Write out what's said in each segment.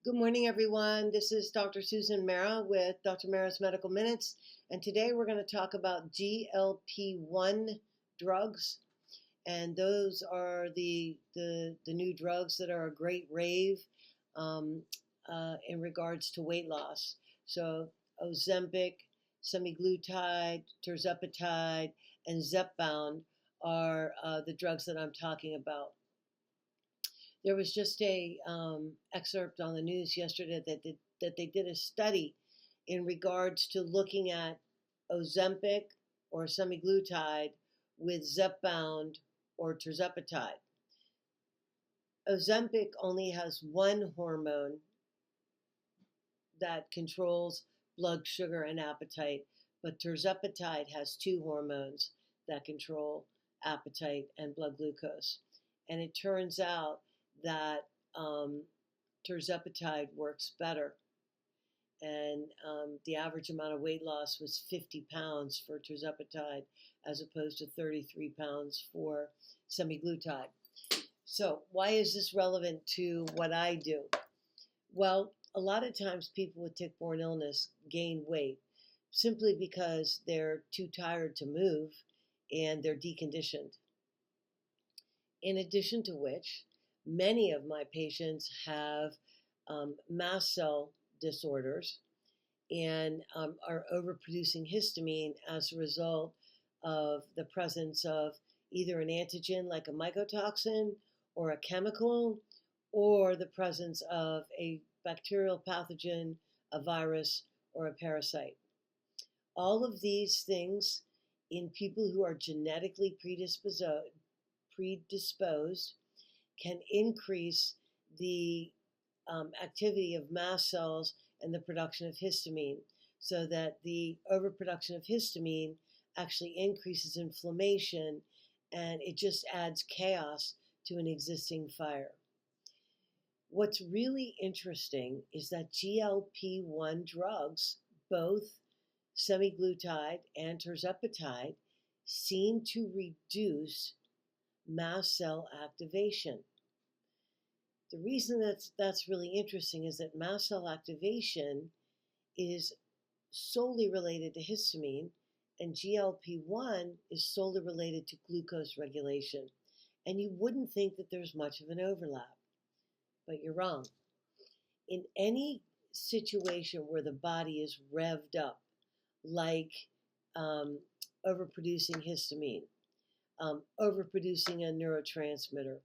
Good morning, everyone. This is Dr. Susan Marra with Dr. Marra's Medical Minutes, and today we're going to talk about GLP-1 drugs, and those are the new drugs that are a great rave um, in regards to weight loss. So Ozempic, semaglutide, tirzepatide, and Zepbound are the drugs that I'm talking about. There was just a excerpt on the news yesterday that they did a study in regards to looking at Ozempic or semaglutide with Zepbound or Tirzepatide. Ozempic only has one hormone that controls blood sugar and appetite, but Tirzepatide has two hormones that control appetite and blood glucose. And it turns out that Tirzepatide works better. And the average amount of weight loss was 50 pounds for Tirzepatide as opposed to 33 pounds for semaglutide. So why is this relevant to what I do? Well, a lot of times people with tick-borne illness gain weight simply because they're too tired to move and they're deconditioned. In addition to which, many of my patients have mast cell disorders and are overproducing histamine as a result of the presence of either an antigen like a mycotoxin or a chemical, or the presence of a bacterial pathogen, a virus, or a parasite. All of these things in people who are genetically predisposed can increase the activity of mast cells and the production of histamine, so that the overproduction of histamine actually increases inflammation, and it just adds chaos to an existing fire. What's really interesting is that GLP-1 drugs, both semaglutide and tirzepatide, seem to reduce mast cell activation. The reason that's really interesting is that mast cell activation is solely related to histamine, and GLP-1 is solely related to glucose regulation. And you wouldn't think that there's much of an overlap, but you're wrong. In any situation where the body is revved up, like overproducing histamine, overproducing a neurotransmitter,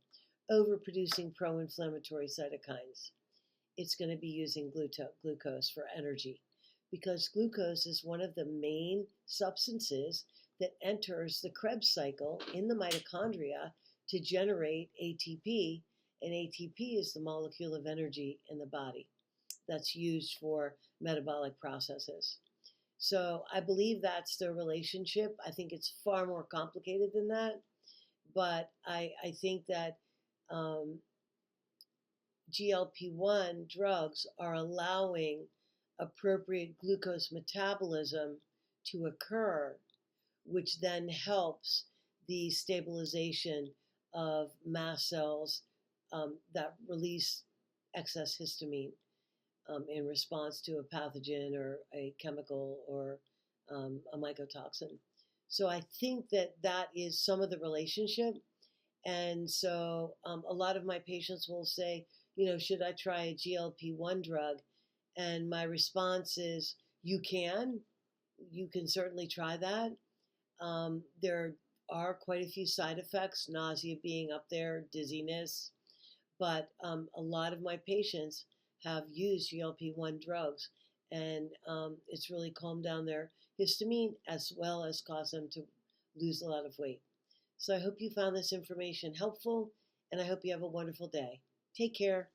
overproducing pro-inflammatory cytokines, it's going to be using glucose for energy, because glucose is one of the main substances that enters the Krebs cycle in the mitochondria to generate ATP, and ATP is the molecule of energy in the body that's used for metabolic processes. So I believe that's the relationship. I think it's far more complicated than that, but I think that GLP-1 drugs are allowing appropriate glucose metabolism to occur, which then helps the stabilization of mast cells that release excess histamine in response to a pathogen or a chemical or a mycotoxin. So I think that is some of the relationship. And so a lot of my patients will say, should I try a GLP-1 drug? And my response is, you can certainly try that. There are quite a few side effects, nausea being up there, dizziness, but a lot of my patients have used GLP-1 drugs, and it's really calmed down their histamine as well as caused them to lose a lot of weight. So I hope you found this information helpful, and I hope you have a wonderful day. Take care.